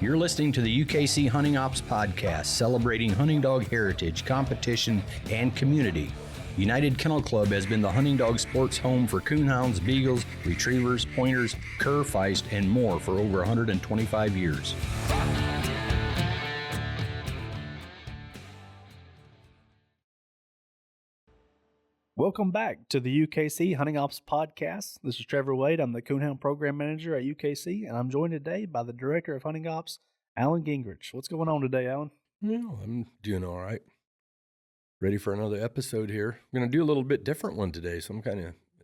You're listening to the UKC Hunting Ops Podcast, celebrating hunting dog heritage, competition, and community. United Kennel Club has been the hunting dog sports home for coonhounds, beagles, retrievers, pointers, cur, feist, and more for over 125 years. Welcome back to the UKC Hunting Ops Podcast. This is Trevor Wade. I'm the Coonhound Program Manager at UKC, and I'm joined today by the Director of Hunting Ops, Allen Gingrich. What's going on today, Allen? Well, I'm doing all right. Ready for another episode here. I'm going to do a little bit different one today, so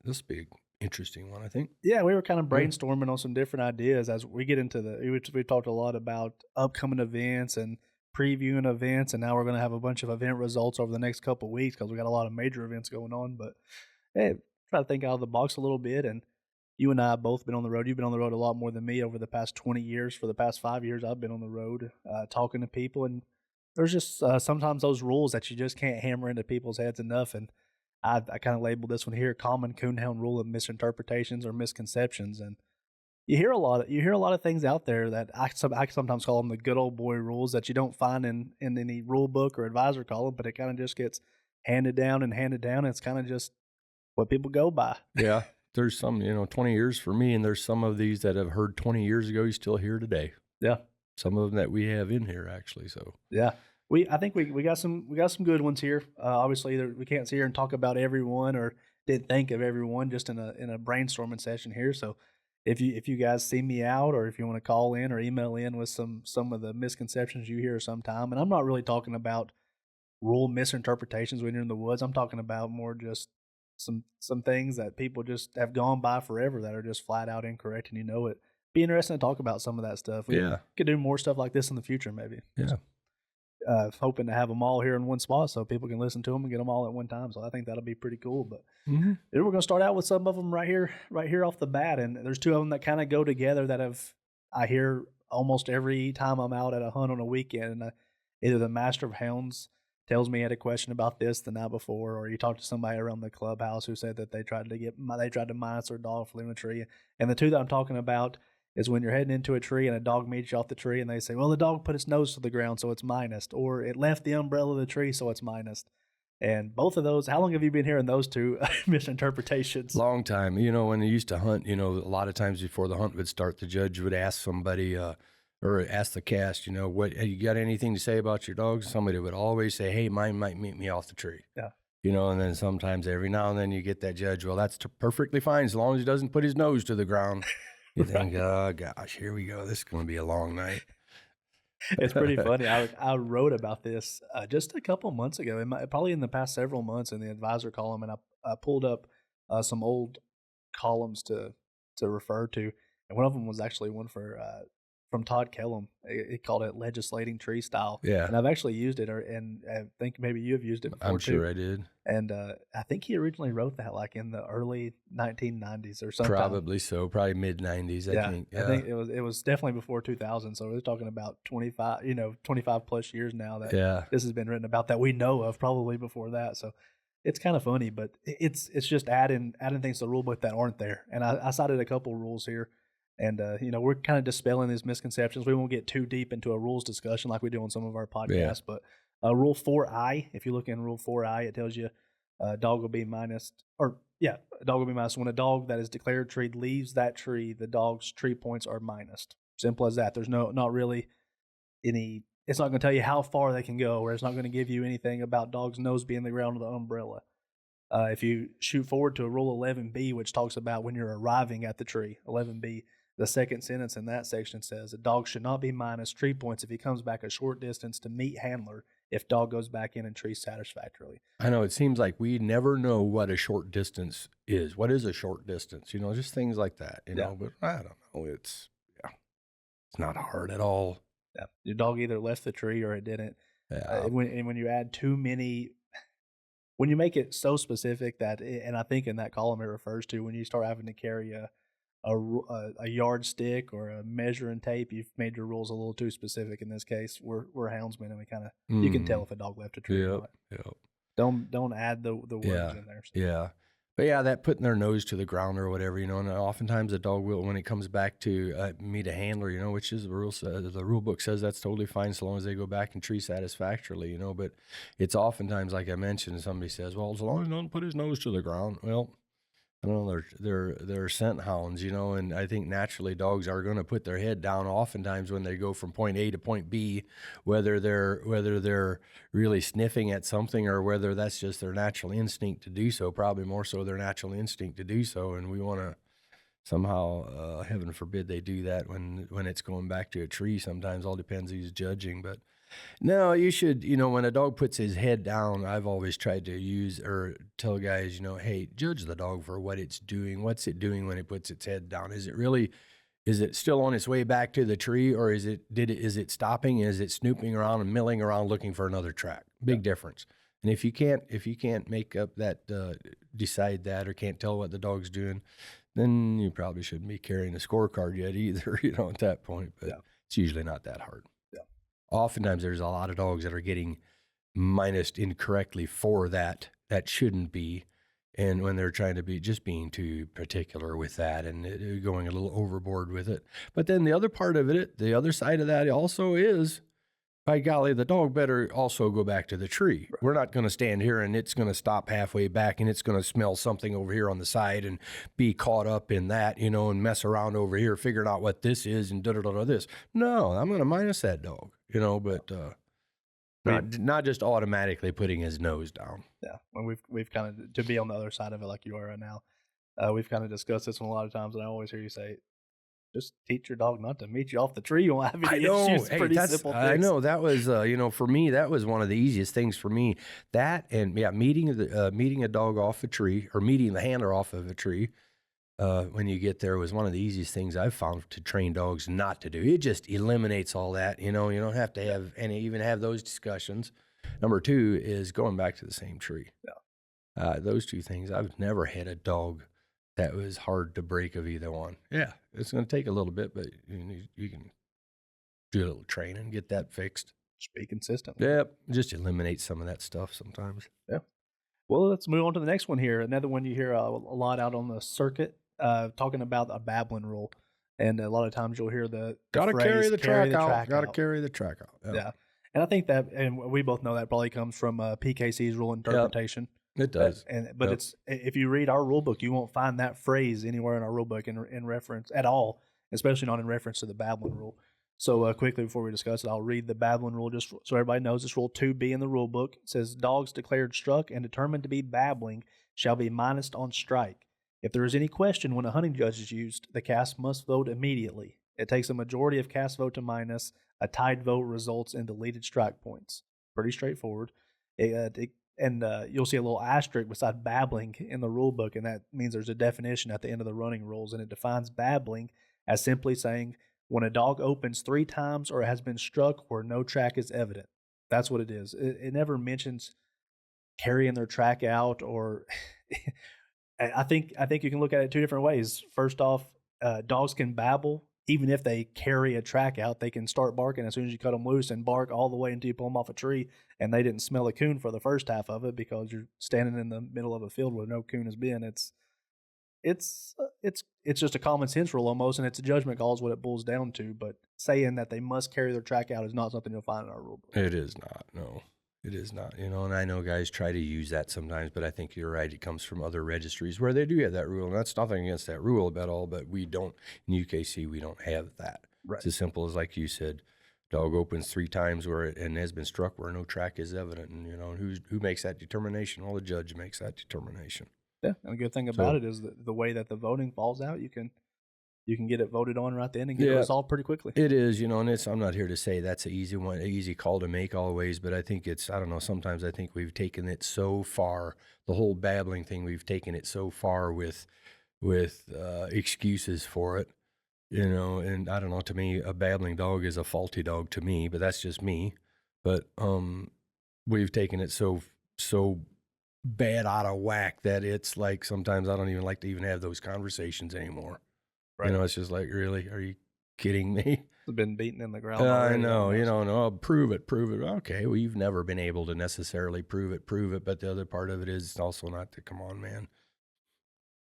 this will be an interesting one, I think. Yeah, we were kind of brainstorming on some different ideas as we get into we talked a lot about upcoming events and previewing events, and now we're going to have a bunch of event results over the next couple of weeks because we got a lot of major events going on. But hey, try to think out of the box a little bit. And you and I have both been on the road. You've been on the road a lot more than me over the past 20 years. For the past 5 years, I've been on the road talking to people, and there's just sometimes those rules that you just can't hammer into people's heads enough. And I kind of labeled this one here common coonhound rule of misinterpretations or misconceptions. And you hear a lot of things out there that I sometimes call them the good old boy rules that you don't find in any rule book or advisor column, but it kind of just gets handed down. It's kind of just what people go by. Yeah, there's some 20 years for me, and there's some of these that I've heard 20 years ago. You still hear today. Yeah, some of them that we have in here actually. So yeah, I think we got some good ones here. Obviously, we can't sit here and talk about everyone or didn't think of everyone just in a brainstorming session here. So if you guys see me out, or if you want to call in or email in with some of the misconceptions you hear sometime, and I'm not really talking about rule misinterpretations when you're in the woods. I'm talking about more just some things that people just have gone by forever that are just flat out incorrect, and you know it. Be interesting to talk about some of that stuff. We could do more stuff like this in the future, maybe. Yeah. Hoping to have them all here in one spot so people can listen to them and get them all at one time. So I think that'll be pretty cool. But we're going to start out with some of them right here off the bat. And there's two of them that kind of go together that I hear almost every time I'm out at a hunt on a weekend. And either the master of hounds tells me he had a question about this the night before, or you talk to somebody around the clubhouse who said that they tried to minus their dog for leaving a tree. And the two that I'm talking about is when you're heading into a tree and a dog meets you off the tree and they say, well, the dog put its nose to the ground, so it's minus, or it left the umbrella of the tree, so it's minus. And both of those, how long have you been hearing those two misinterpretations? Long time. When you used to hunt, a lot of times before the hunt would start, the judge would ask somebody or ask the cast, what, you got anything to say about your dogs? Somebody would always say, hey, mine might meet me off the tree. Yeah. And then sometimes every now and then you get that judge, well, that's perfectly fine as long as he doesn't put his nose to the ground. You think, oh, gosh, here we go. This is going to be a long night. It's pretty funny. I wrote about this just a couple of months ago, probably in the past several months in the advisor column, and I pulled up some old columns to refer to, and one of them was actually one from Todd Kellum. He called it legislating tree style. Yeah. And I've actually used it, and I think maybe you have used it before. I'm sure I did. And I think he originally wrote that like in the early 1990s or something. Probably so, probably mid 90s. I think. Yeah. I think it was definitely before 2000. So we're talking about 25 plus years now that this has been written about that we know of, probably before that. So it's kind of funny, but it's just adding things to the rule book that aren't there. And I cited a couple rules here. And, we're kind of dispelling these misconceptions. We won't get too deep into a rules discussion like we do on some of our podcasts. But Rule 4I, if you look in Rule 4I, it tells you a dog will be minus. When a dog that is declared treed leaves that tree, the dog's tree points are minus. Simple as that. There's not really any. It's not going to tell you how far they can go, or it's not going to give you anything about dog's nose being the ground of the umbrella. If you shoot forward to Rule 11B, which talks about when you're arriving at the tree, 11B, the second sentence in that section says, a dog should not be minus tree points if he comes back a short distance to meet handler if dog goes back in and trees satisfactorily. I know, it seems like we never know what a short distance is. What is a short distance? Just things like that, but I don't know. It's not hard at all. Yeah. Your dog either left the tree or it didn't. Yeah. When you add too many, when you make it so specific that, and I think in that column it refers to when you start having to carry a yardstick or a measuring tape, you've made your rules a little too specific. In this case, we're houndsmen, and we kind of you can tell if a dog left a tree or not. Yep. Don't add the words in there. So. Yeah, But yeah, that putting their nose to the ground or whatever, you know, and oftentimes a dog will, when it comes back to meet a handler, you know, which is the rule book says that's totally fine so long as they go back and treat satisfactorily, you know. But it's oftentimes, like I mentioned, somebody says, well, as long as he doesn't put his nose to the ground. Well, I don't know, they're scent hounds, you know, and I think naturally dogs are going to put their head down oftentimes when they go from point A to point B, whether they're really sniffing at something or whether that's just their natural instinct to do so, probably more so their natural instinct to do so. And we want to somehow, heaven forbid they do that when it's going back to a tree. Sometimes all depends who's judging, but no, you should, you know, when a dog puts his head down, I've always tried to use or tell guys, you know, hey, judge the dog for what it's doing. What's it doing when it puts its head down? Is it still on its way back to the tree, or is it stopping? Is it snooping around and milling around looking for another track? Big difference. And if you can't make up that, decide that, or can't tell what the dog's doing, then you probably shouldn't be carrying a scorecard yet either, you know, at that point. But it's usually not that hard. Oftentimes there's a lot of dogs that are getting minused incorrectly for that shouldn't be. And when they're trying to be just being too particular with that and going a little overboard with it. But then the other part of it, the other side of that also is, by golly, the dog better also go back to the tree. Right. We're not going to stand here and it's going to stop halfway back and it's going to smell something over here on the side and be caught up in that, you know, and mess around over here figuring out what this is and this. No, I'm going to minus that dog, you know, but not just automatically putting his nose down. Yeah, when we've kind of, to be on the other side of it like you are right now, we've kind of discussed this one a lot of times, and I always hear you say, just teach your dog not to meet you off the tree. You won't have any issues. Hey, pretty simple things. I know that was, you know, for me, that was one of the easiest things for me. That and meeting a dog off a tree or meeting the handler off of a tree when you get there was one of the easiest things I've found to train dogs not to do. It just eliminates all that. You know, you don't have to even have those discussions. Number two is going back to the same tree. Yeah. Those two things. I've never had a dog that was hard to break of either one. Yeah, it's going to take a little bit, but you can do a little training, get that fixed. Just be consistent. Yep, just eliminate some of that stuff sometimes. Yeah. Well, let's move on to the next one here. Another one you hear a lot out on the circuit, talking about a babbling rule. And a lot of times you'll hear the phrase, carry the track out. Got to carry the track out. Yeah. And I think that, and we both know that probably comes from PKC's rule interpretation. Yep. It does. But it's, if you read our rule book, you won't find that phrase anywhere in our rule book in reference at all, especially not in reference to the babbling rule. So quickly before we discuss it, I'll read the babbling rule just so everybody knows. It's rule 2B in the rule book. It says, dogs declared struck and determined to be babbling shall be minused on strike. If there is any question when a hunting judge is used, the cast must vote immediately. It takes a majority of cast vote to minus. A tied vote results in deleted strike points. Pretty straightforward. And you'll see a little asterisk beside babbling in the rule book, and that means there's a definition at the end of the running rules, and it defines babbling as simply saying when a dog opens 3 times or has been struck or no track is evident. That's what it is. It never mentions carrying their track out, or I think you can look at it 2 different ways. First off, dogs can babble. Even if they carry a track out, they can start barking as soon as you cut them loose and bark all the way until you pull them off a tree, and they didn't smell a coon for the first half of it because you're standing in the middle of a field where no coon has been. It's just a common sense rule almost, and it's a judgment call is what it boils down to. But saying that they must carry their track out is not something you'll find in our rule book. It is not. No, it is not. You know, and I know guys try to use that sometimes, but I think you're right. It comes from other registries where they do have that rule, and that's nothing against that rule at all. But we don't in UKC. We don't have that. Right. It's as simple as, like you said, dog opens 3 times and has been struck where no track is evident, and you know who makes that determination? Well, the judge makes that determination. Yeah, and the good thing about it is the way that the voting falls out, you can get it voted on right then and get it resolved pretty quickly. It is, you know, and I'm not here to say that's an easy call to make always, but I think I don't know, sometimes I think we've taken it so far, the whole babbling thing, we've taken it so far with excuses for it, you know, and I don't know, to me, a babbling dog is a faulty dog to me, but that's just me. But we've taken it so bad out of whack that it's like sometimes I don't even like to even have those conversations anymore. Right. You know, it's just like, really? Are you kidding me? It's been beaten in the ground. I know, you know, no, prove it. Okay, well, you've never been able to necessarily prove it, but the other part of it is also not to, come on, man.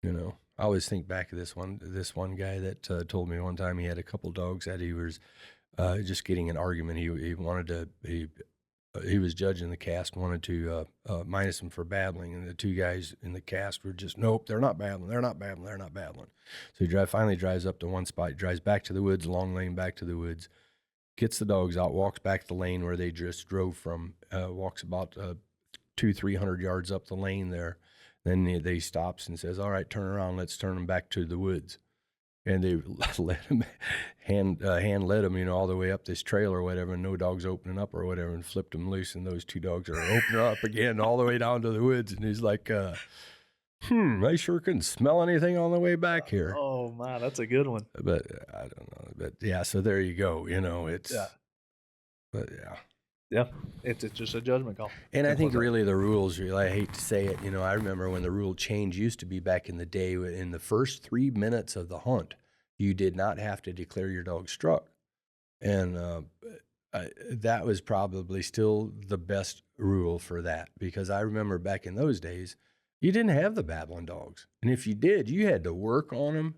You know, I always think back of this one guy that told me one time he had a couple dogs that he was just getting an argument. He wanted to he was judging the cast, wanted to minus him for babbling, and the two guys in the cast were just, nope, they're not babbling, they're not babbling, they're not babbling. So he finally drives up to one spot, drives back to the woods, long lane back to the woods, gets the dogs out, walks back the lane where they just drove from, walks about 200-300 yards up the lane there. Then they stops and says, all right, turn around, let's turn them back to the woods. And they let him, hand led him, all the way up this trail or whatever, and no dog's opening up or whatever, and flipped him loose, and those two dogs are opening up again all the way down to the woods. And he's like, I sure couldn't smell anything on the way back here. Oh, my, that's a good one. But I don't know. But, yeah, so there you go. It's, but, yeah. Yeah, it's just a judgment call. And I think really the rules, I hate to say it, I remember when the rule change used to be back in the day, in the first 3 minutes of the hunt, you did not have to declare your dog struck. And that was probably still the best rule for that, because I remember back in those days, you didn't have the babbling dogs. And if you did, you had to work on them.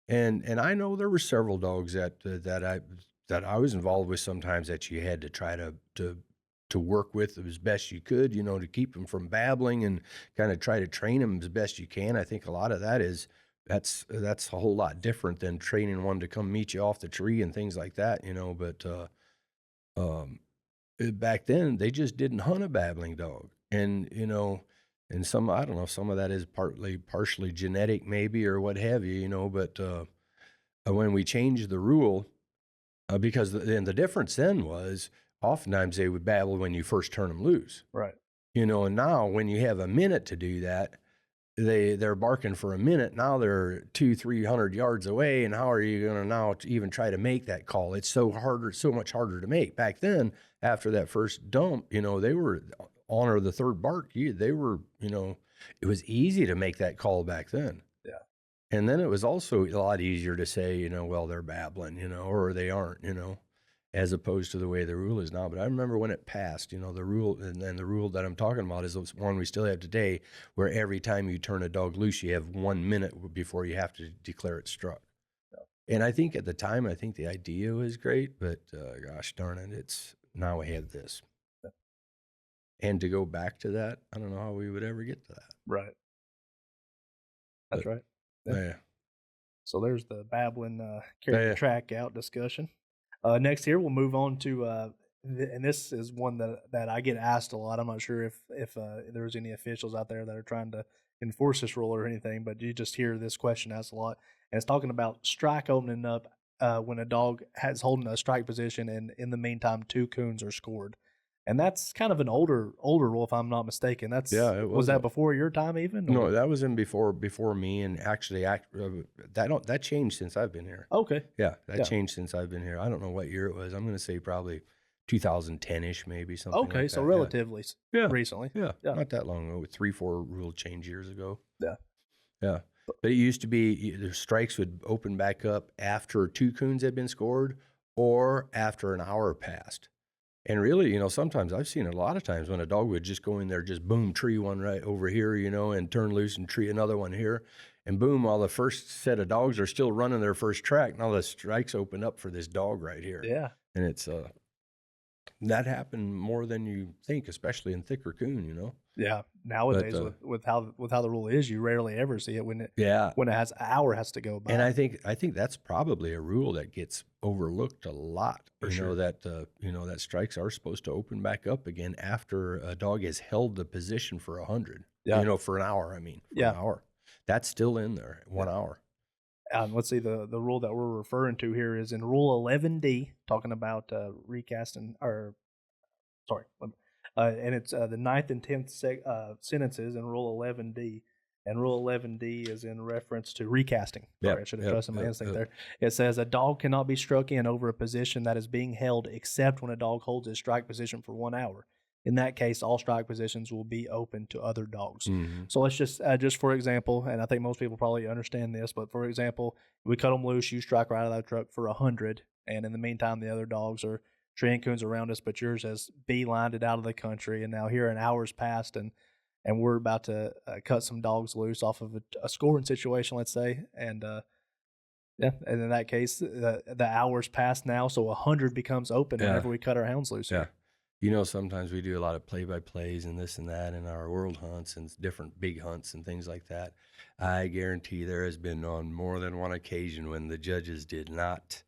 And I know there were several dogs that I was involved with sometimes that you had to try to work with as best you could, to keep them from babbling and kind of try to train them as best you can. I think a lot of that that's a whole lot different than training one to come meet you off the tree and things like that, but back then they just didn't hunt a babbling dog. And, and I don't know, some of that is partially genetic maybe, or what have you, but when we changed the rule, because then the difference then was oftentimes they would babble when you first turn them loose. Right. And now when you have a minute to do that, they're barking for a minute. Now they're 200-300 yards away. And how are you going to now even try to make that call? It's so much harder to make. Back then, after that first dump, they were on or the third bark. They were, it was easy to make that call back then. And then it was also a lot easier to say, well, they're babbling, or they aren't, as opposed to the way the rule is now. But I remember when it passed, the rule, and then the rule that I'm talking about is one we still have today, where every time you turn a dog loose, you have 1 minute before you have to declare it struck. And I think at the time, I think the idea was great, but gosh darn it, now we have this. And to go back to that, I don't know how we would ever get to that. Right. That's right. Yeah. So there's the babbling carry the track out discussion. Next here, we'll move on to, and this is one that I get asked a lot. I'm not sure if there's any officials out there that are trying to enforce this rule or anything, but you just hear this question asked a lot. And it's talking about strike opening up when a dog has holding a strike position, and in the meantime, 2 coons are scored. And that's kind of an older rule, if I'm not mistaken. Was that before your time even? No, that was in before me, and actually, that changed since I've been here. Okay. Yeah, that changed since I've been here. I don't know what year it was. I'm going to say probably 2010-ish, maybe something. Okay, like so that. relatively recently. Yeah, not that long ago. 3-4 rule change years ago. Yeah. But it used to be the strikes would open back up after 2 coons had been scored, or after an hour passed. And really, sometimes I've seen it a lot of times when a dog would just go in there, just boom, tree one right over here, and turn loose and tree another one here. And boom, while the first set of dogs are still running their first track, now the strikes open up for this dog right here. Yeah. And it's, that happened more than you think, especially in thicker coon, Yeah. Nowadays, with how the rule is, you rarely ever see it when it has an hour has to go by. And I think that's probably a rule that gets overlooked a lot. That strikes are supposed to open back up again after a dog has held the position for 100. Yeah. For an hour. An hour. That's still in there. 1 hour. Let's see, the rule that we're referring to here is in Rule 11D, talking about recasting, and it's the 9th and 10th sentences in Rule 11D. And Rule 11D is in reference to recasting. Sorry, I should have trusted my instinct there. It says a dog cannot be struck in over a position that is being held except when a dog holds its strike position for 1 hour. In that case, all strike positions will be open to other dogs. Mm-hmm. So let's just for example, and I think most people probably understand this, but for example, we cut them loose, you strike right out of that truck for 100, and in the meantime, the other dogs are treeing coons around us, but yours has beelined it out of the country, and now here an hour's passed, and and we're about to cut some dogs loose off of a scoring situation, let's say, and yeah, and in that case, the hours pass now, so 100 becomes open whenever we cut our hounds loose. Yeah. You know, sometimes we do a lot of play-by-plays and this and that in our world hunts and different big hunts and things like that. I guarantee there has been on more than one occasion when the judges did not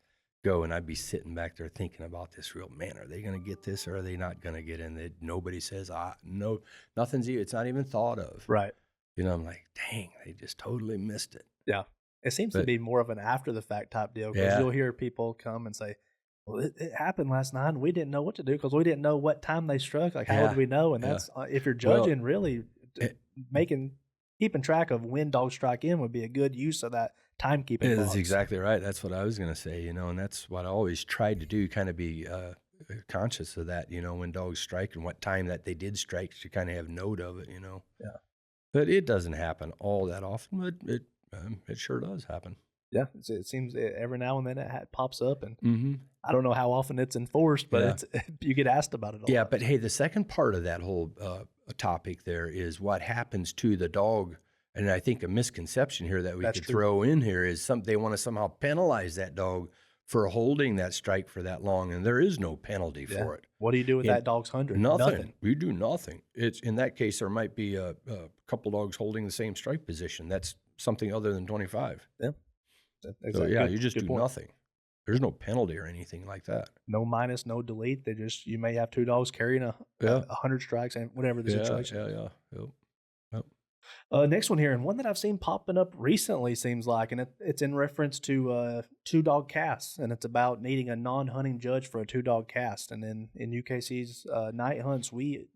go, and I'd be sitting back there thinking about this real, man, are they going to get this or are they not going to get in? Nobody says, no, nothing's, it's not even thought of. Right. You know, I'm like, dang, they just totally missed it. Yeah. It seems to be more of an after-the-fact type deal, because you'll hear people come and say, well, it happened last night, and we didn't know what to do because we didn't know what time they struck. Like, how would we know? And that's if you're judging, really keeping track of when dogs strike in would be a good use of that timekeeping. That's exactly right. That's what I was going to say, you know, and that's what I always tried to do, kind of be conscious of that, you know, when dogs strike and what time that they did strike, to kind of have note of it, you know. Yeah. But it doesn't happen all that often, but it sure does happen. Yeah, it seems every now and then it pops up, and I don't know how often it's enforced, but you get asked about it a lot. Yeah, but hey, the second part of that whole topic there is what happens to the dog, and I think a misconception here that we could throw in here is they want to somehow penalize that dog for holding that strike for that long, and there is no penalty for it. What do you do with that dog's 100? Nothing. We do nothing. It's in that case there might be a couple dogs holding the same strike position. That's something other than 25. Yeah. Exactly. So yeah, you just do nothing. There's no penalty or anything like that. No minus, no delete. You may have two dogs carrying 100 strikes and whatever the situation. Next one here, and one that I've seen popping up recently seems like, and it's in reference to 2-dog casts, and it's about needing a non-hunting judge for a 2-dog cast. And then in UKC's night hunts, we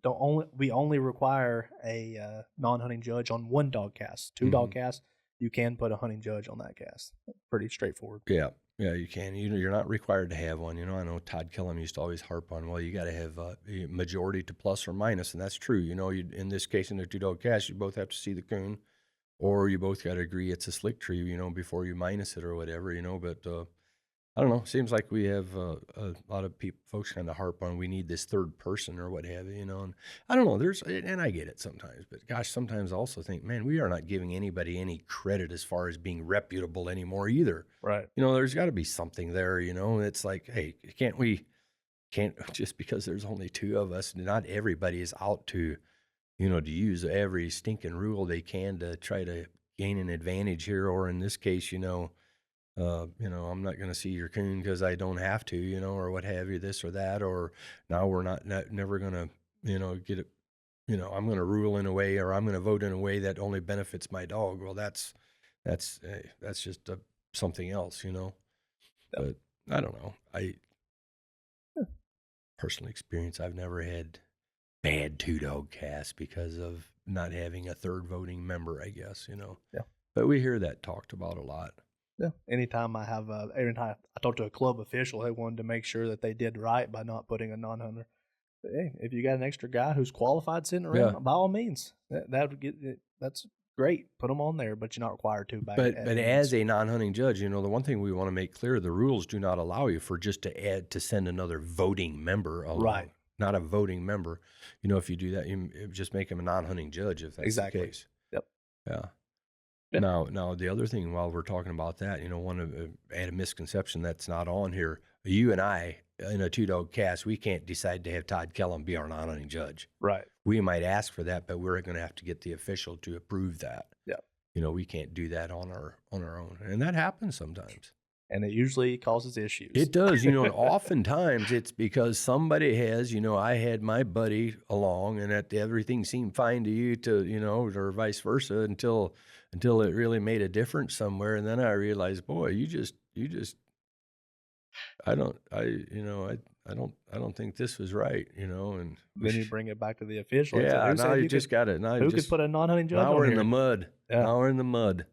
only require a non-hunting judge on 1-dog cast. 2-dog cast, you can put a hunting judge on that cast. Pretty straightforward. Yeah, you can. You're not required to have one. You know, I know Todd Killam used to always harp on, well, you got to have a majority to plus or minus, and that's true. You know, in this case, in a 2-dog cast, you both have to see the coon, or you both got to agree it's a slick tree, you know, before you minus it or whatever, you know. But I don't know. Seems like we have a lot of folks kind of harp on we need this third person or what have you, you know. And I don't know. And I get it sometimes, but gosh, sometimes I also think, man, we are not giving anybody any credit as far as being reputable anymore either. Right. You know, there's got to be something there. You know, it's like, hey, can't just because there's only 2 of us, not everybody is out to, you know, to use every stinking rule they can to try to gain an advantage here, or in this case, you know, I'm not going to see your coon because I don't have to, you know, or what have you, this or that, or now we're never going to, you know, get it, you know, I'm going to rule in a way, or I'm going to vote in a way that only benefits my dog. Well, that's just something else, you know. But I don't know. Personal experience, I've never had bad 2-dog casts because of not having a third voting member, I guess, you know. Yeah. But we hear that talked about a lot. Yeah. Anytime I talked to a club official, they wanted to make sure that they did right by not putting a non-hunter. But hey, if you got an extra guy who's qualified sitting around, by all means, that's great. Put them on there, but you're not required to. But as a non-hunting judge, you know, the one thing we want to make clear, the rules do not allow you for just to send another voting member along. Right. Not a voting member. You know, if you do that, you just make him a non-hunting judge if that's the case. Yep. Yeah. Now, the other thing, while we're talking about that, you know, want to add a misconception that's not on here. You and I, in a 2-dog cast, we can't decide to have Todd Killam be our non-hunting judge. Right. We might ask for that, but we're going to have to get the official to approve that. Yeah. You know, we can't do that on our own, and that happens sometimes. And it usually causes issues. It does. You know, and oftentimes it's because somebody has, you know, I had my buddy along and everything seemed fine to you you know, or vice versa until it really made a difference somewhere. And then I realized, boy, I don't think this was right, you know. And then you bring it back to the official. Yeah, now you just got it. Now who could put a non-hunting judge on here? Now we're in the mud. Yeah. Now we're in the mud.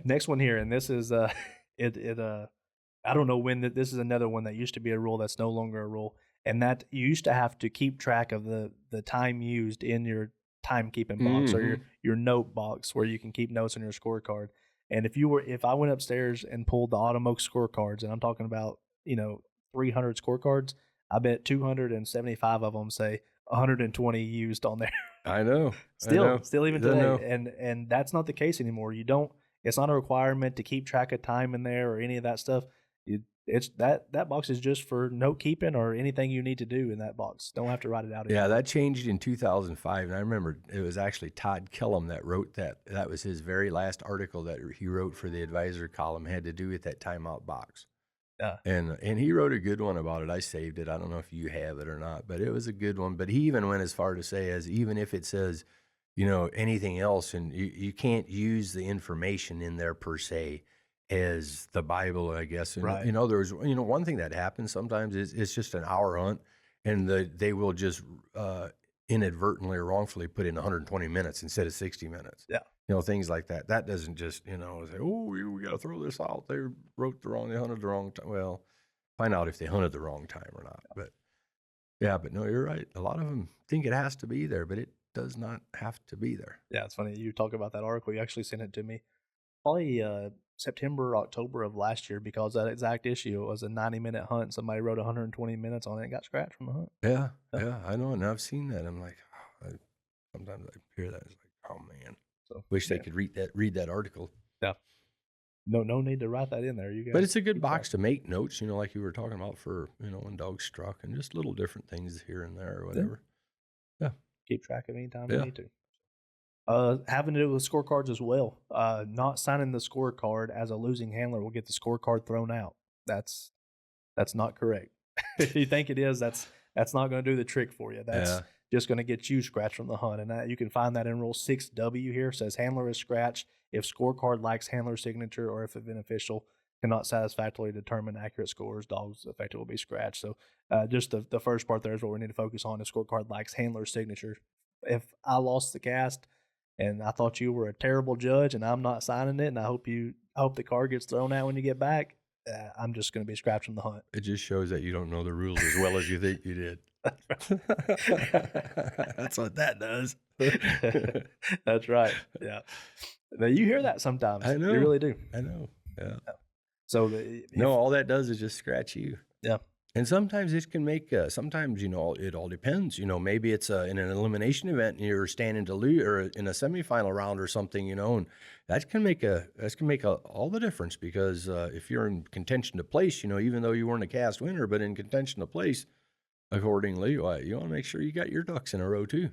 Next one here, and this is I don't know when this is another one that used to be a rule that's no longer a rule, and that you used to have to keep track of the time used in your timekeeping box or your note box where you can keep notes on your scorecard. And if I went upstairs and pulled the Automoke scorecards, and I'm talking about, you know, 300 scorecards, I bet 275 of them say 120 used on there. I know. Still even today. And that's not the case anymore. It's not a requirement to keep track of time in there or any of that stuff. It's that box is just for note keeping or anything you need to do in that box. Don't have to write it out anymore. Yeah, that changed in 2005, and I remember it was actually Todd Killam that wrote that. That was his very last article that he wrote for the advisor column, had to do with that timeout box. Yeah. And he wrote a good one about it. I saved it. I don't know if you have it or not, but it was a good one. But he even went as far to say as even if it says, anything else, and you can't use the information in there per se as the Bible, I guess. And, right. There's, one thing that happens sometimes is it's just an hour hunt, and they will just inadvertently or wrongfully put in 120 minutes instead of 60 minutes. Yeah. Things like that. That doesn't just, say, oh, we got to throw this out. They hunted the wrong time. Well, find out if they hunted the wrong time or not. But no, you're right. A lot of them think it has to be there, but it does not have to be there. Yeah, it's funny. You talk about that article. You actually sent it to me probably September, October of last year, because that exact issue. It was a 90-minute hunt. Somebody wrote 120 minutes on it and got scratched from the hunt. Yeah, I know. And I've seen that. I'm like, sometimes I hear that. It's like, oh, man. So wish they could read that article. Yeah. No need to write that in there. You guys, but it's a good box to make notes, like you were talking about for, when dogs struck and just little different things here and there or whatever. Yeah. Keep track of any time you need to. Having to do with scorecards as well. Not signing the scorecard as a losing handler will get the scorecard thrown out. That's not correct. If you think it is, that's not going to do the trick for you. That's just going to get you scratched from the hunt. And you can find that in Rule 6W here. It says handler is scratched if scorecard lacks handler signature or if event official cannot satisfactorily determine accurate scores, dogs effectively will be scratched. So just the first part there is what we need to focus on. If scorecard lacks handler signature. If I lost the cast and I thought you were a terrible judge and I'm not signing it, and I hope the card gets thrown out when you get back, I'm just going to be scratched from the hunt. It just shows that you don't know the rules as well as you think you did. That's what that does. That's right. Yeah. Now you hear that sometimes. I know. You really do. I know. Yeah. So all that does is just scratch you. Yeah. And sometimes it can make. Sometimes it all depends. Maybe it's in an elimination event and you're standing to lose, or in a semifinal round or something. And that can make all the difference, because if you're in contention to place, even though you weren't a cast winner, but in contention to place, accordingly, you want to make sure you got your ducks in a row too.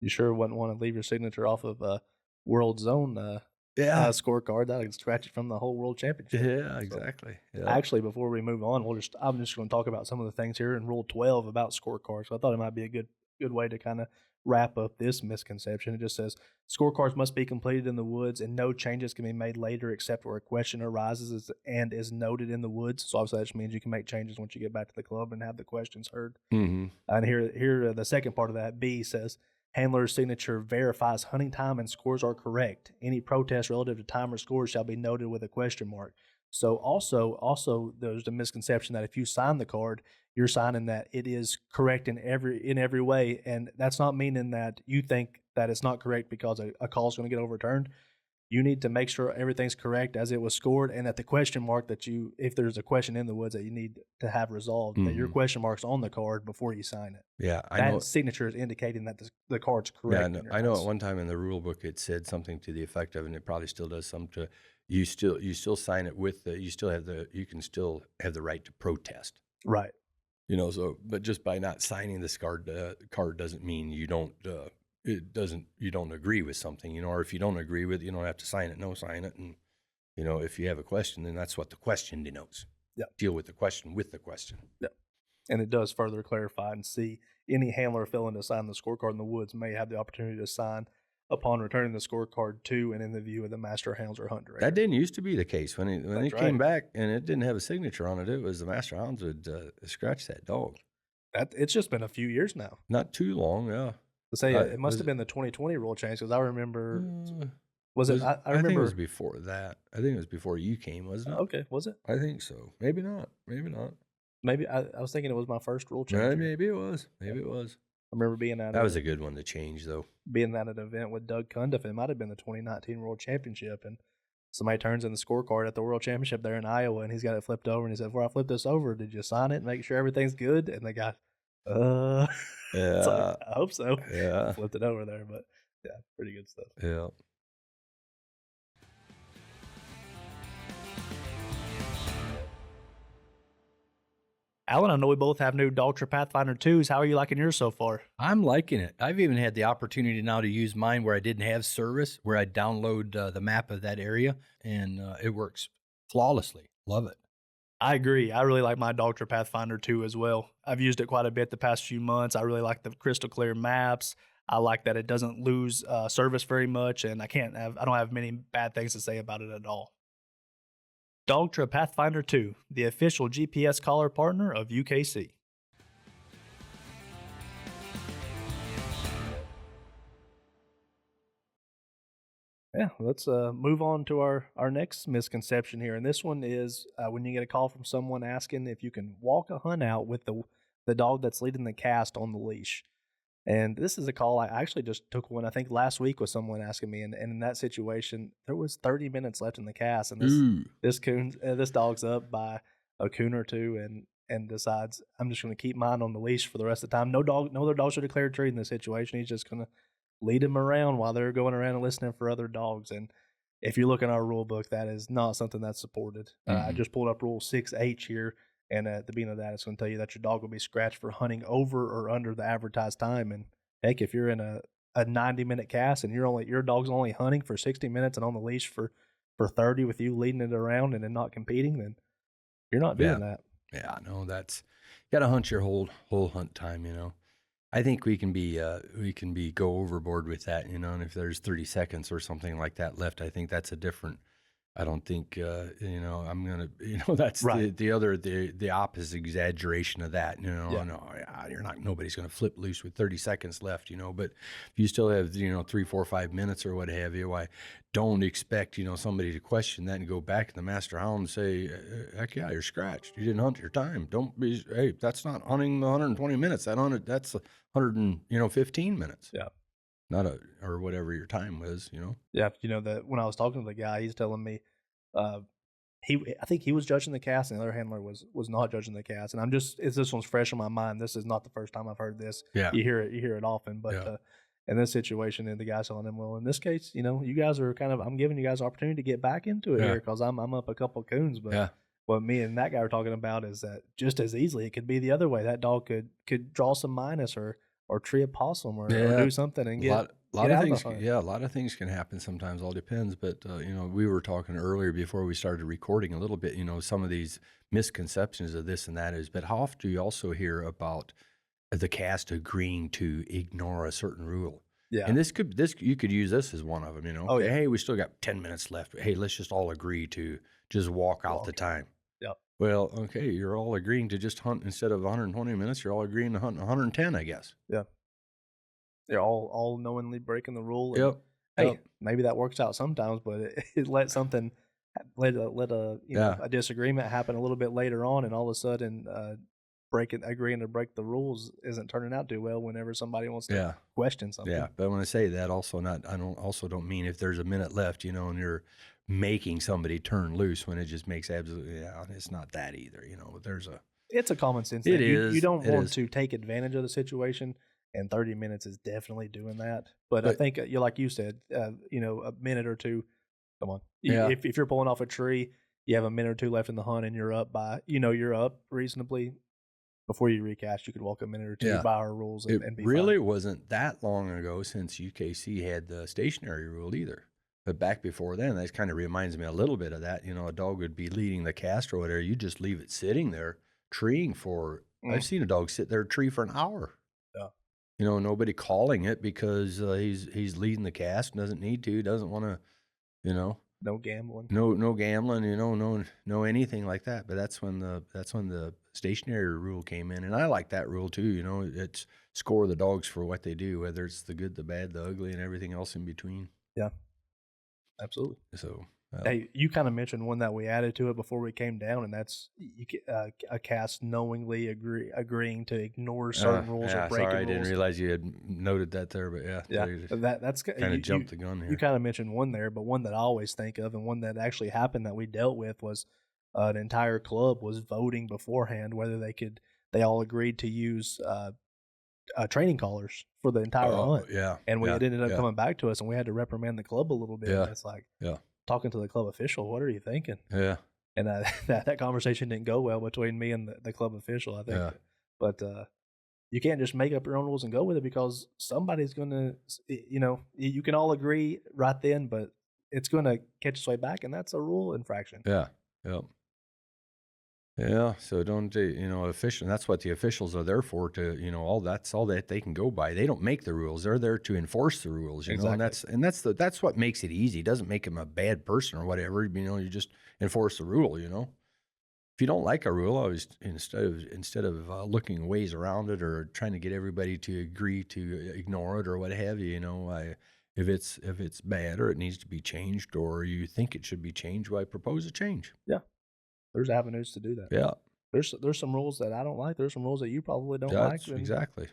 You sure wouldn't want to leave your signature off of World Zone scorecard. That would scratch it from the whole World Championship. Yeah, exactly. So, actually, before we move on, I'm just going to talk about some of the things here in Rule 12 about scorecards. So I thought it might be a good way to kind of wrap up this misconception. It just says scorecards must be completed in the woods and no changes can be made later except where a question arises and is noted in the woods. So obviously that just means you can make changes once you get back to the club and have the questions heard. Mm-hmm. And here the second part of that, B, says handler's signature verifies hunting time and scores are correct. Any protest relative to time or scores shall be noted with a question mark. So also there's the misconception that if you sign the card, you're signing that it is correct in every way, and that's not meaning that you think that it's not correct because a call is going to get overturned. You need to make sure everything's correct as it was scored, and that the question mark if there's a question in the woods that you need to have resolved, that your question mark's on the card before you sign it. Yeah, that signature is indicating that the card's correct. Yeah, I know. At one time in the rule book it said something to the effect of, and it probably still does some to. You still sign it with you can still have the right to protest. Right. But just by not signing this card doesn't mean you don't agree with something, or if you don't agree with it, you don't have to sign it. No, sign it. And, if you have a question, then that's what the question denotes. Yeah. Deal with the question with the question. Yeah. And it does further clarify and see any handler failing to sign the scorecard in the woods may have the opportunity to sign upon returning the scorecard to and in the view of the master hounds or hunt director. That didn't used to be the case. When it came back and it didn't have a signature on it, it was the master hounds would scratch that dog. It's just been a few years now. Not too long, yeah. To say it must have been the 2020 rule change, because I remember. I remember. I think it was before that. I think it was before you came, wasn't it? Okay, was it? I think so. Maybe not. Maybe I was thinking it was my first rule change. Maybe it was. I remember being at that was a good one to change, though. Being at an event with Doug Cundiff, it might have been the 2019 World Championship, and somebody turns in the scorecard at the World Championship there in Iowa, and he's got it flipped over, and he said, "Before I flip this over, did you sign it and make sure everything's good?" And the guy, It's like, I hope so. Yeah. Flipped it over there, but yeah, pretty good stuff. Yeah. Alan, I know we both have new Dogtra Pathfinder 2s. How are you liking yours so far? I'm liking it. I've even had the opportunity now to use mine where I didn't have service, where I download the map of that area, and it works flawlessly. Love it. I agree. I really like my Dogtra Pathfinder 2 as well. I've used it quite a bit the past few months. I really like the crystal clear maps. I like that it doesn't lose service very much, and I don't have many bad things to say about it at all. Dogtra Pathfinder 2, the official GPS collar partner of UKC. Yeah, let's move on to our next misconception here. And this one is when you get a call from someone asking if you can walk a hunt out with the dog that's leading the cast on the leash. And this is a call I actually just took one, I think last week, with someone asking me. And in that situation, there was 30 minutes left in the cast. And this dog's up by a coon or two and decides, I'm just going to keep mine on the leash for the rest of the time. No other dogs are declared treat in this situation. He's just going to lead them around while they're going around and listening for other dogs. And if you look in our rule book, that is not something that's supported. I just pulled up Rule 6H here, and at the beginning of that, it's going to tell you that your dog will be scratched for hunting over or under the advertised time. And heck, if you're in a 90-minute cast and your dog's only hunting for 60 minutes and on the leash for 30 with you leading it around and then not competing, then you're not doing that. Yeah, no, that's you got to hunt your whole hunt time, you know. I think we can be go overboard with that, you know, and if there's 30 seconds or something like that left, I think that's a different, I don't think, you know, I'm going to, you know, that's right. the opposite exaggeration of that, you know, nobody's going to flip loose with 30 seconds left, you know, but if you still have, you know, 3, 4, 5 minutes or what have you, why don't expect, you know, somebody to question that and go back to the master hound and say, heck yeah, you're scratched. You didn't hunt your time. Don't be, hey, that's not hunting the 120 minutes. That's 115 minutes. Yeah. Or whatever your time was, you know? Yeah. You know, that when I was talking to the guy, he's telling me, I think he was judging the cast and the other handler was not judging the cast. And this one's fresh in my mind. This is not the first time I've heard this. Yeah. You hear it often, but, in this situation, and the guy's telling him, well, in this case, you know, you guys are I'm giving you guys an opportunity to get back into it here because I'm up a couple of coons. But what me and that guy are talking about is that just as easily, it could be the other way. That dog could draw some minus or tree a possum or do something and get a lot of things. Yeah, a lot of things can happen sometimes. All depends. But, you know, we were talking earlier before we started recording a little bit, you know, some of these misconceptions of this and that is, but how often do you also hear about the cast agreeing to ignore a certain rule? Yeah. And you could use this as one of them, you know. Hey, we still got 10 minutes left. Hey, let's just all agree to just walk out the time. Yep. Well, okay, you're all agreeing to just hunt instead of 120 minutes. You're all agreeing to hunt 110, I guess. Yeah. They're all knowingly breaking the rule. And, hey, maybe that works out sometimes, but it let something let a disagreement happen a little bit later on, and all of a sudden, agreeing to break the rules isn't turning out too well whenever somebody wants to question something. Yeah, but when I say that, I don't mean if there's a minute left, you know, and you're making somebody turn loose when it just makes absolutely, it's not that either, you know. It's a common sense thing. You don't want to take advantage of the situation, and 30 minutes is definitely doing that. But I think, like you said, you know, a minute or two, come on. If you're pulling off a tree, you have a minute or two left in the hunt and you're up reasonably. Before you recast, you could walk a minute or two by our rules and be really fine. Wasn't that long ago since UKC had the stationary rule either. But back before then, that kind of reminds me a little bit of that. You know, a dog would be leading the cast or whatever. You just leave it sitting there treeing for, I've seen a dog sit there tree for an hour. Yeah. You know, nobody calling it because he's leading the cast, doesn't need to, doesn't want to, you know. No gambling. No gambling, you know, no anything like that. But that's when the stationary rule came in, and I like that rule too. You know, it's score the dogs for what they do, whether it's the good, the bad, the ugly, and everything else in between. Yeah, absolutely. So, hey, you kind of mentioned one that we added to it before we came down, and that's a cast knowingly agreeing to ignore certain rules or breaking rules. I didn't realize you had noted that there, but that's kind of jumped the gun here. You kind of mentioned one there, but one that I always think of, and one that actually happened that we dealt with was an entire club was voting beforehand whether they could they all agreed to use training collars for the entire hunt. Yeah. And it ended up coming back to us, and we had to reprimand the club a little bit. Yeah. And it's like, talking to the club official, what are you thinking? Yeah. And that conversation didn't go well between me and the club official, I think. Yeah. But you can't just make up your own rules and go with it, because somebody's going to, you can all agree right then, but it's going to catch its way back, and that's a rule infraction. Yeah. Yep. Yeah. So don't, official. That's what the officials are there for, to, that's all that they can go by. They don't make the rules. They're there to enforce the rules, you know, and that's what makes it easy. It doesn't make them a bad person or whatever. You just enforce the rule, If you don't like a rule, always instead of looking ways around it or trying to get everybody to agree to ignore it or what have you, if it's bad or it needs to be changed or you think it should be changed, why propose a change? Yeah, there's avenues to do that. Yeah, there's some rules that I don't like. There's some rules that you probably don't like. Exactly.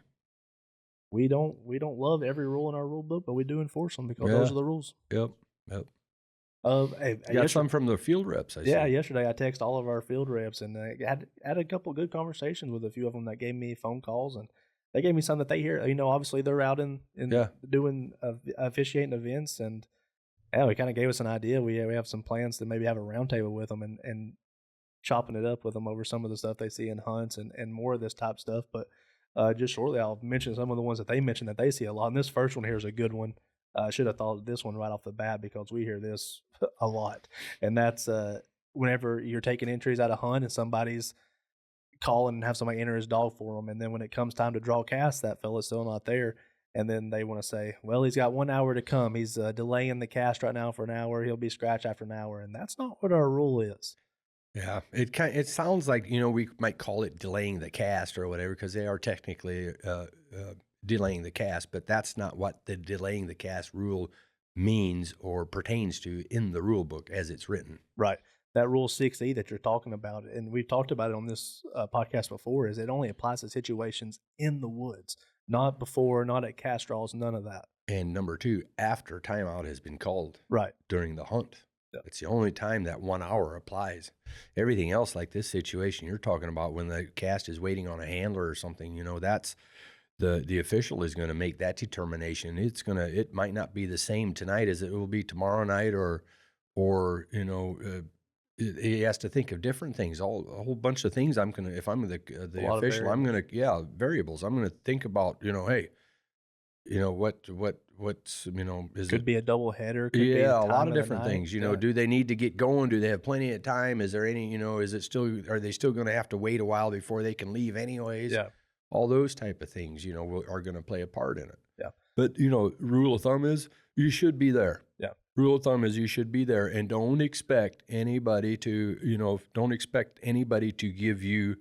We don't love every rule in our rule book, but we do enforce them because those are the rules. Yep. Hey, you got some from the field reps, I see. Yesterday I texted all of our field reps, and I had a couple of good conversations with a few of them that gave me phone calls, and they gave me some that they hear. Obviously they're out in doing officiating events, and it kind of gave us an idea. We have some plans to maybe have a roundtable with them and chopping it up with them over some of the stuff they see in hunts and more of this type stuff. But just shortly I'll mention some of the ones that they mentioned that they see a lot. And this first one here is a good one. I should have thought of this one right off the bat because we hear this a lot. And that's whenever you're taking entries out of hunt and somebody's calling and have somebody enter his dog for them. And then when it comes time to draw cast, that fella's still not there. And then they want to say, well, he's got 1 hour to come. He's delaying the cast right now for an hour. He'll be scratched after an hour. And that's not what our rule is. Yeah, it sounds like, we might call it delaying the cast or whatever, because they are technically delaying the cast, but that's not what the delaying the cast rule means or pertains to in the rule book as it's written. Right. That rule 6E that you're talking about, and we've talked about it on this podcast before, is it only applies to situations in the woods, not before, not at cast draws, none of that. And number 2, after timeout has been called during the hunt. Yep. It's the only time that 1 hour applies. Everything else, like this situation you're talking about, when the cast is waiting on a handler or something, that's the official is going to make that determination. It might not be the same tonight as it will be tomorrow night, or he has to think of different things, a whole bunch of things. If I'm the official, I'm going to variables. I'm going to think about, hey, what's could be a double header. Could be a lot of different things. Do they need to get going? Do they have plenty of time? Is there any? Are they still going to have to wait a while before they can leave anyways? Yeah, all those type of things, are going to play a part in it. Yeah, but rule of thumb is you should be there. Yeah, rule of thumb is you should be there, and don't expect anybody to give you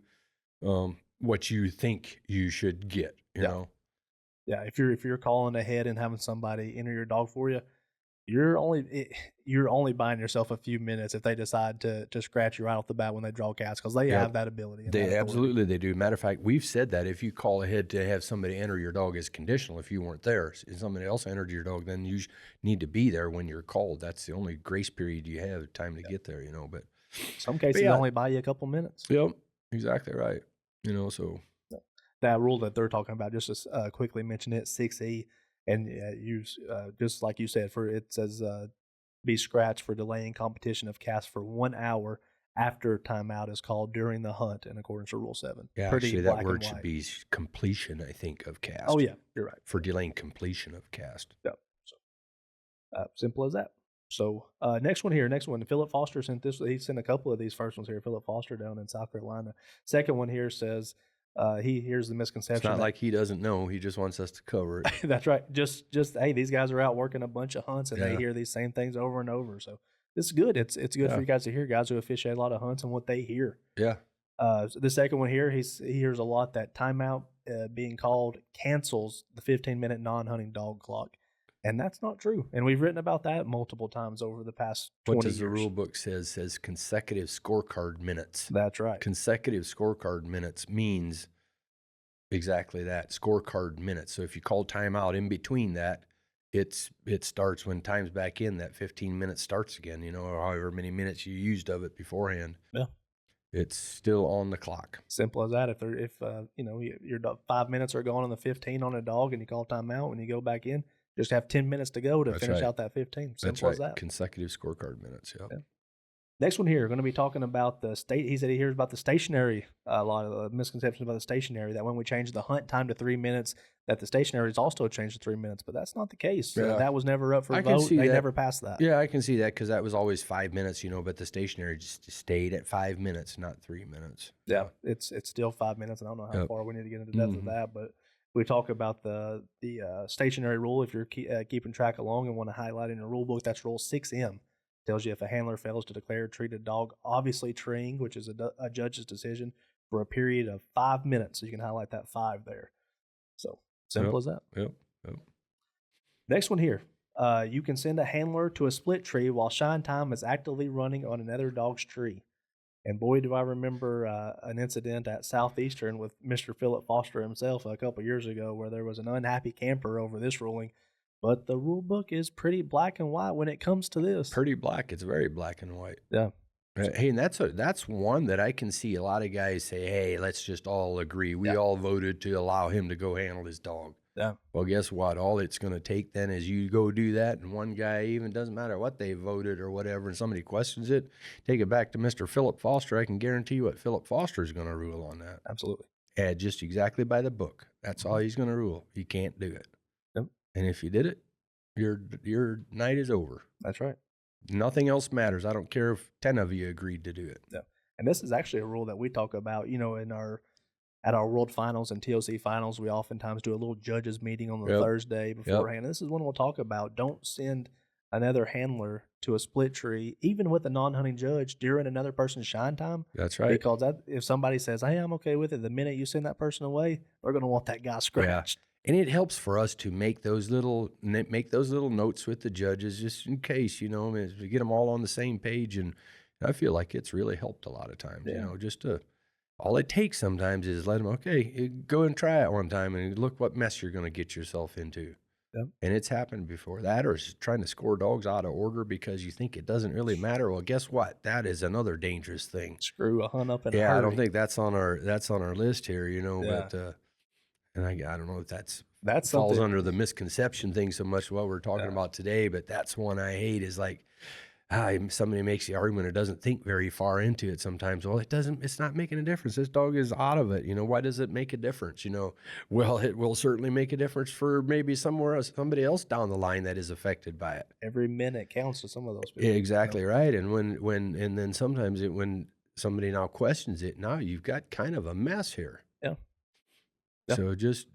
what you think you should get. You know. Yeah, if you're calling ahead and having somebody enter your dog for you, you're only buying yourself a few minutes if they decide to scratch you right off the bat when they draw cast, because they have that ability. Absolutely they do. Matter of fact, we've said that if you call ahead to have somebody enter your dog as conditional, if you weren't there, and somebody else entered your dog, then you need to be there when you're called. That's the only grace period you have, time to get there. But some cases they only buy you a couple minutes. Yep, exactly right. So. That rule that they're talking about, just to quickly mention it, 6E, and you just like you said, it says be scratched for delaying competition of cast for 1 hour after timeout is called during the hunt in accordance to Rule 7. Yeah, actually that word should be completion, I think, of cast. Oh yeah, you're right. For delaying completion of cast. Yeah. So simple as that. So next one, Philip Foster sent this. He sent a couple of these first ones here. Philip Foster down in South Carolina. Second one here says. He hears the misconception. It's not like he doesn't know. He just wants us to cover it. That's right. Just hey, these guys are out working a bunch of hunts, and they hear these same things over and over. So it's good. It's good for you guys to hear, guys who officiate a lot of hunts and what they hear. Yeah. The second one here, he hears a lot that timeout being called cancels the 15-minute non-hunting dog clock. And that's not true. And we've written about that multiple times over the past 20 years. What does the rule book says consecutive scorecard minutes. That's right. Consecutive scorecard minutes means exactly that, scorecard minutes. So if you call timeout in between that, it starts when time's back in, that 15 minutes starts again, or however many minutes you used of it beforehand. Yeah. It's still on the clock. Simple as that. If your 5 minutes are gone on the 15 on a dog and you call timeout, when you go back in, just have 10 minutes to go to finish out that 15. Simple as that. Consecutive scorecard minutes. Yep. Yeah. Next one here, going to be talking about the state. He said he hears about the stationary, a lot of misconceptions about the stationary, that when we change the hunt time to 3 minutes, that the stationary is also changed to 3 minutes, but that's not the case. Yeah. That was never up for vote. They never passed that. Yeah, I can see that because that was always 5 minutes, but the stationary just stayed at 5 minutes, not 3 minutes. Yeah, it's still 5 minutes, and I don't know how far we need to get into depth of that, but we talk about the stationary rule. If you're keeping track along and want to highlight in your rule book, that's Rule 6M. Tells you if a handler fails to declare or treat a dog obviously treeing, which is a judge's decision, for a period of 5 minutes. So you can highlight that 5 there. So simple as that. Yep. Next one here. You can send a handler to a split tree while shine time is actively running on another dog's tree. And boy, do I remember an incident at Southeastern with Mr. Philip Foster himself a couple years ago where there was an unhappy camper over this ruling. But the rule book is pretty black and white when it comes to this. Pretty black. It's very black and white. Yeah. Hey, and that's one that I can see a lot of guys say, hey, let's just all agree. We all voted to allow him to go handle his dog. Yeah. Well, guess what? All it's going to take then is you go do that, and one guy, even doesn't matter what they voted or whatever, and somebody questions it, take it back to Mr. Philip Foster. I can guarantee you what Philip Foster is going to rule on that. Absolutely. Just exactly by the book. That's all he's going to rule. You can't do it. And if you did it, your night is over. That's right. Nothing else matters. I don't care if 10 of you agreed to do it. Yeah. And this is actually a rule that we talk about, in at our world finals and TOC finals. We oftentimes do a little judges meeting on the Thursday beforehand. And this is one we'll talk about. Don't send another handler to a split tree, even with a non-hunting judge, during another person's shine time. That's right. Because if somebody says, hey, I'm okay with it, the minute you send that person away, they're going to want that guy scratched. Yeah. And it helps for us to make those little notes with the judges, just in case, we get them all on the same page. And I feel like it's really helped a lot of times, all it takes sometimes is let them, go and try it one time and look what mess you're going to get yourself into. Yep. And it's happened before. That or trying to score dogs out of order because you think it doesn't really matter. Well, guess what? That is another dangerous thing. Screw a hunt up in a hurry. I don't think that's on our list here, but and I don't know if that falls under the misconception thing so much what we're talking about today, but that's one I hate is like, somebody makes the argument or doesn't think very far into it sometimes. Well, it's not making a difference. This dog is out of it. Why does it make a difference? Well, it will certainly make a difference for maybe somebody else down the line that is affected by it. Every minute counts to some of those people. Yeah, exactly right. And and then sometimes when somebody now questions it, now you've got kind of a mess here. Yeah. So just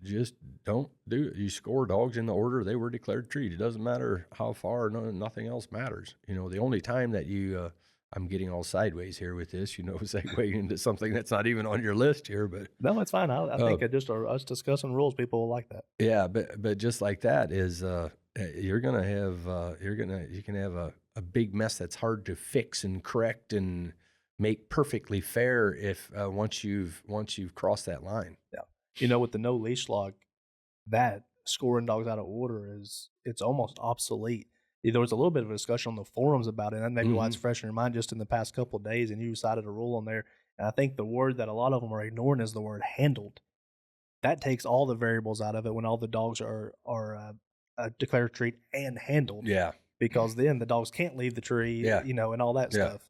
don't do it. You score dogs in the order they were declared treat. It doesn't matter how far. Nothing else matters. The only time that you, I'm getting all sideways here with this, segue into something that's not even on your list here. But no, it's fine. I think just us discussing rules, people will like that. Yeah, but just like that is, you can have a big mess that's hard to fix and correct and make perfectly fair if once you've crossed that line. Yeah. With the no leash log, that scoring dogs out of order it's almost obsolete. There was a little bit of a discussion on the forums about it, and maybe why it's fresh in your mind just in the past couple of days, and you decided a rule on there. And I think the word that a lot of them are ignoring is the word handled. That takes all the variables out of it when all the dogs are declared treat and handled. Yeah. Because then the dogs can't leave the tree, and all that stuff.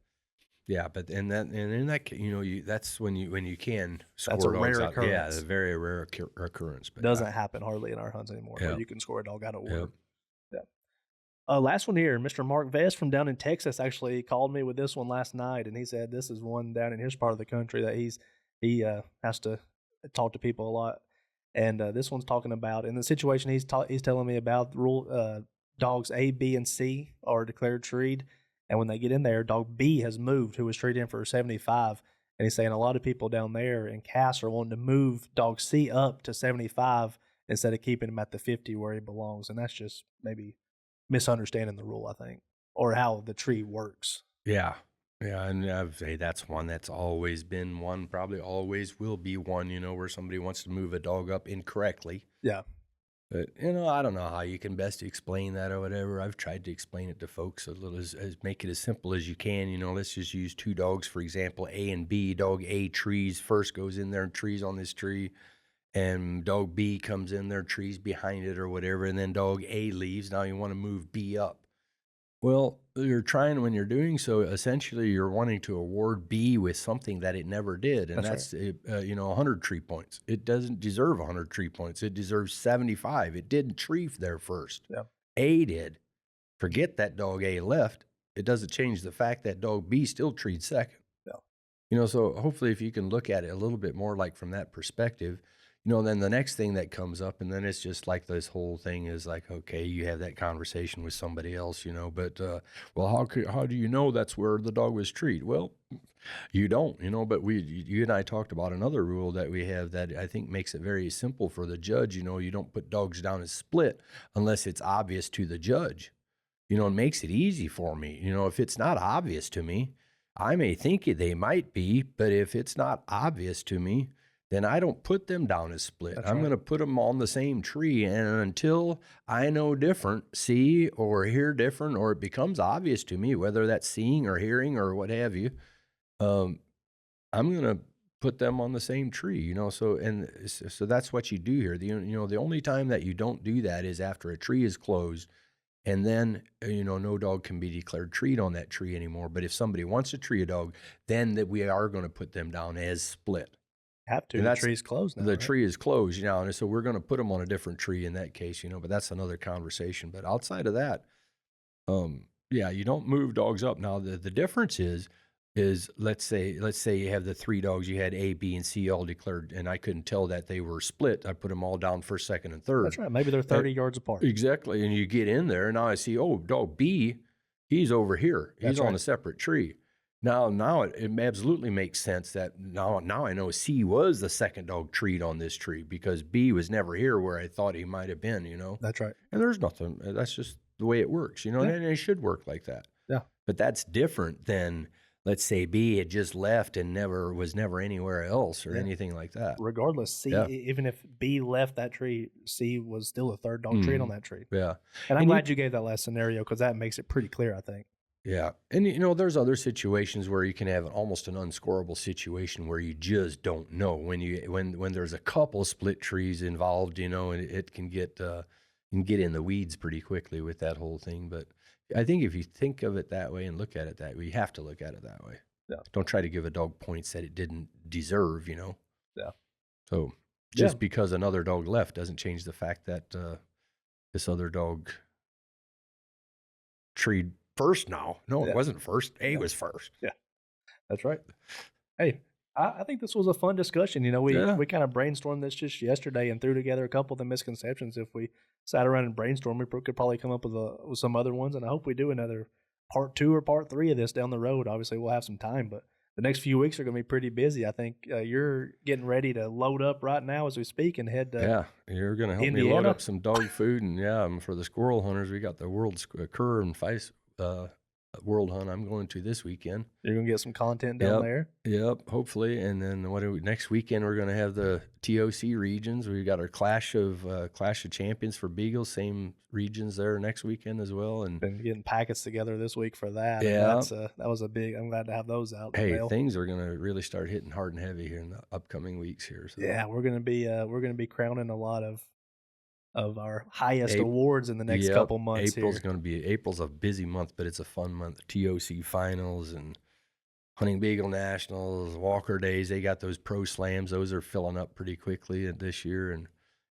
Yeah, but in that that's when you can score that's a dogs rare out. occurrence. Yeah, a very rare occurrence. But doesn't happen hardly in our hunts anymore. Yeah. Where you can score a dog out of order. Yep. Yeah. Last one here, Mr. Mark Vest from down in Texas actually called me with this one last night, and he said this is one down in his part of the country that he has to talk to people a lot, and this one's talking about in the situation he's telling me about the rule dogs A, B, and C are declared treed. And when they get in there, dog B has moved, who was treated in for 75. And he's saying a lot of people down there in Cass are wanting to move dog C up to 75 instead of keeping him at the 50 where he belongs. And that's just maybe misunderstanding the rule, I think, or how the tree works. Yeah. Yeah, and I'd say that's one that's always been one, probably always will be one, where somebody wants to move a dog up incorrectly. Yeah. But, I don't know how you can best explain that or whatever. I've tried to explain it to folks a little, as make it as simple as you can. Let's just use two dogs, for example, A and B. Dog A trees first, goes in there and trees on this tree, and dog B comes in there, trees behind it or whatever, and then dog A leaves. Now you want to move B up. Well, when you're doing so, essentially you're wanting to award B with something that it never did. And that's right. 100 tree points. It doesn't deserve 100 tree points. It deserves 75. It didn't tree there first. Yeah. A did. Forget that dog A left. It doesn't change the fact that dog B still treed second. Yeah. So hopefully if you can look at it a little bit more like from that perspective, then the next thing that comes up, and then it's just like this whole thing is like, okay, you have that conversation with somebody else, but, well, how do you know that's where the dog was treed? Well, you don't, but you and I talked about another rule that we have that I think makes it very simple for the judge. You don't put dogs down as split unless it's obvious to the judge, and makes it easy for me. If it's not obvious to me, I may think they might be, but if it's not obvious to me, then I don't put them down as split. I'm going to put them on the same tree. And until I know different, see or hear different, or it becomes obvious to me, whether that's seeing or hearing or what have you, I'm going to put them on the same tree, So that's what you do here. The only time that you don't do that is after a tree is closed. And then, no dog can be declared treed on that tree anymore. But if somebody wants to tree a dog, then we are going to put them down as split. Have to. The tree's closed now. The tree is closed, and so we're going to put them on a different tree in that case, but that's another conversation. But outside of that, you don't move dogs up. Now, the difference is let's say you have the three dogs, you had A, B, and C all declared, and I couldn't tell that they were split. I put them all down first, second, and third. That's right. Maybe they're 30 yards apart. Exactly. And you get in there, and now I see, dog B, he's over here. He's on a separate tree. Now it absolutely makes sense that now I know C was the second dog treed on this tree because B was never here where I thought he might have been, That's right. And there's nothing. That's just the way it works, and it should work like that. Yeah. But that's different than, let's say, B had just left and was never anywhere else or anything like that. Regardless, C, even if B left that tree, C was still a third dog treed on that tree. Yeah. And I'm glad you gave that last scenario because that makes it pretty clear, I think. Yeah. And, there's other situations where you can have almost an unscorable situation where you just don't know. When there's a couple split trees involved, and it can get in the weeds pretty quickly with that whole thing. But I think if you think of it that way and look at it that way, you have to look at it that way. Yeah. Don't try to give a dog points that it didn't deserve, Yeah. So just because another dog left doesn't change the fact that this other dog treed first now. No, it wasn't first. A was first. Yeah, that's right. Hey, I think this was a fun discussion. We kind of brainstormed this just yesterday and threw together a couple of the misconceptions. If we sat around and brainstormed, we could probably come up with some other ones. And I hope we do another part 2 or part 3 of this down the road. Obviously, we'll have some time, but the next few weeks are going to be pretty busy. I think you're getting ready to load up right now as we speak and head to you're going to help me load up some dog food. And for the squirrel hunters, we got the World Cur and Feist World Hunt I'm going to this weekend. You're going to get some content down there? Yep, hopefully. And then next weekend we're going to have the TOC regions. We've got our Clash of Champions for Beagles, same regions there next weekend as well. And been getting packets together this week for that. Yeah. And that was a big, I'm glad to have those out. Hey, things are going to really start hitting hard and heavy here in the upcoming weeks here. So. Yeah, we're going to be crowning a lot of our highest awards in the next couple months. April's a busy month, but it's a fun month. TOC finals and Hunting Beagle Nationals, Walker Days. They got those pro slams. Those are filling up pretty quickly this year. And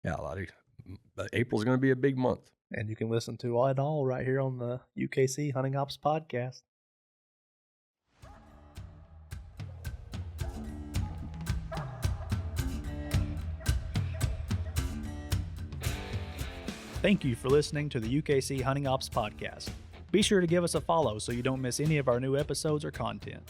but April's going to be a big month. And you can listen to it all right here on the UKC Hunting Ops podcast. Thank you for listening to the UKC Hunting Ops podcast. Be sure to give us a follow so you don't miss any of our new episodes or content.